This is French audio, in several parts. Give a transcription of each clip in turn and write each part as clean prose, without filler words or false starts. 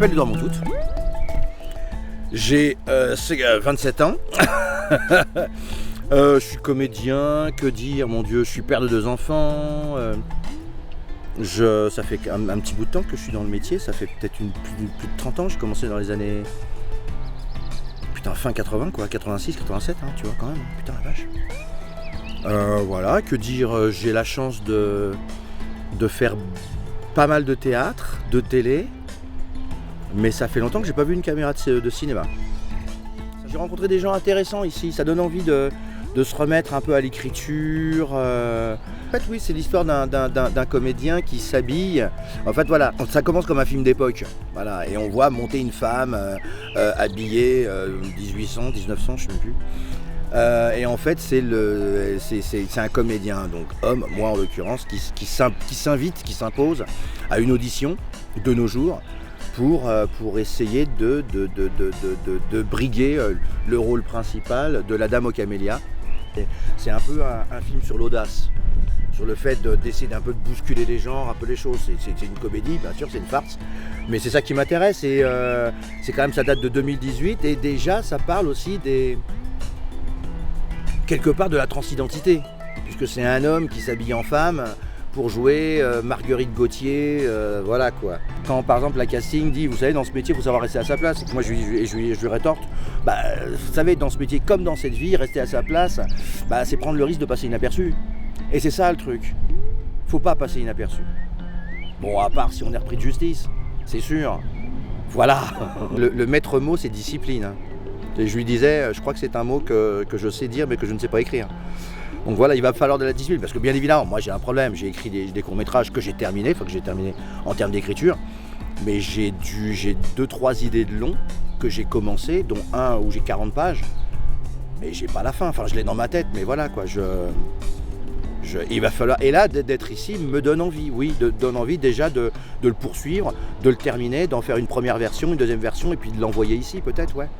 m'appelle Edouard Montout. J'ai 27 ans. Je suis comédien, que dire, mon Dieu, je suis père de 2 enfants. Ça fait un petit bout de temps que je suis dans le métier, ça fait peut-être plus de 30 ans, j'ai commencé dans les années... Putain, fin 80 quoi, 86, 87, hein, tu vois quand même, putain la vache. Voilà, que dire, j'ai la chance de faire pas mal de théâtre, de télé, mais ça fait longtemps que j'ai pas vu une caméra de cinéma. J'ai rencontré des gens intéressants ici, ça donne envie de se remettre un peu à l'écriture. En fait oui, c'est l'histoire d'un comédien qui s'habille. En fait voilà, ça commence comme un film d'époque. Voilà, et on voit monter une femme habillée 1800, 1900, je sais même plus. Et en fait c'est un comédien, donc homme, moi en l'occurrence, qui s'invite, qui s'impose à une audition de nos jours pour essayer de briguer le rôle principal de la Dame aux Camélias. C'est un peu un film sur l'audace, sur le fait d'essayer d'un peu de bousculer les genres, un peu les choses. C'est une comédie, bien sûr, c'est une farce, mais c'est ça qui m'intéresse. Et c'est quand même, ça date de 2018 et déjà ça parle aussi quelque part de la transidentité, puisque c'est un homme qui s'habille en femme pour jouer Marguerite Gauthier, voilà quoi. Quand par exemple la casting dit, vous savez, dans ce métier, il faut savoir rester à sa place, moi je lui rétorque, bah, vous savez, dans ce métier comme dans cette vie, rester à sa place, bah, c'est prendre le risque de passer inaperçu. Et c'est ça le truc, faut pas passer inaperçu. Bon, à part si on est repris de justice, c'est sûr. Voilà, le maître mot c'est discipline. Hein. Et je lui disais, je crois que c'est un mot que je sais dire mais que je ne sais pas écrire. Donc voilà, il va falloir de la discipline, parce que bien évidemment, moi j'ai un problème, j'ai écrit des courts-métrages que j'ai terminés, enfin que j'ai terminé en termes d'écriture, mais j'ai 2-3 idées de long que j'ai commencé, dont un où j'ai 40 pages, mais j'ai pas la fin, enfin je l'ai dans ma tête, mais voilà quoi, il va falloir, et là d'être ici me donne envie, oui, donne envie déjà de le poursuivre, de le terminer, d'en faire une première version, une deuxième version, et puis de l'envoyer ici peut-être, ouais.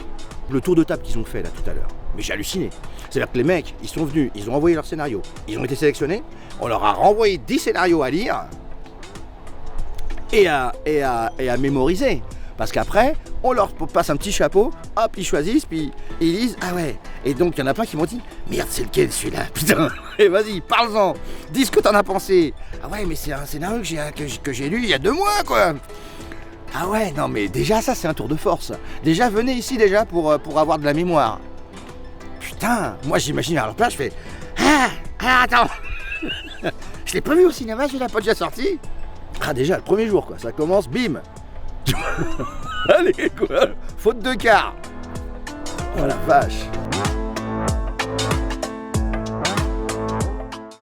Le tour de table qu'ils ont fait là tout à l'heure, mais j'ai halluciné. C'est-à-dire que les mecs, ils sont venus, ils ont envoyé leur scénario, ils ont été sélectionnés, on leur a renvoyé 10 scénarios à lire et à mémoriser. Parce qu'après, on leur passe un petit chapeau, hop, ils choisissent, puis ils lisent, ah ouais. Et donc, il y en a plein qui m'ont dit, merde, c'est lequel celui-là, putain. Et vas-y, parle-en, dis ce que t'en as pensé. Ah ouais, mais c'est un scénario que j'ai lu il y a 2 mois, quoi. Ah ouais, non mais déjà ça c'est un tour de force. Déjà venez ici déjà pour avoir de la mémoire. Putain, moi j'imagine à leur place, je fais attends. Je l'ai pas vu au cinéma, je l'ai pas déjà sorti. Ah déjà le premier jour quoi, ça commence, bim. Allez quoi, faute de quart. Oh la vache.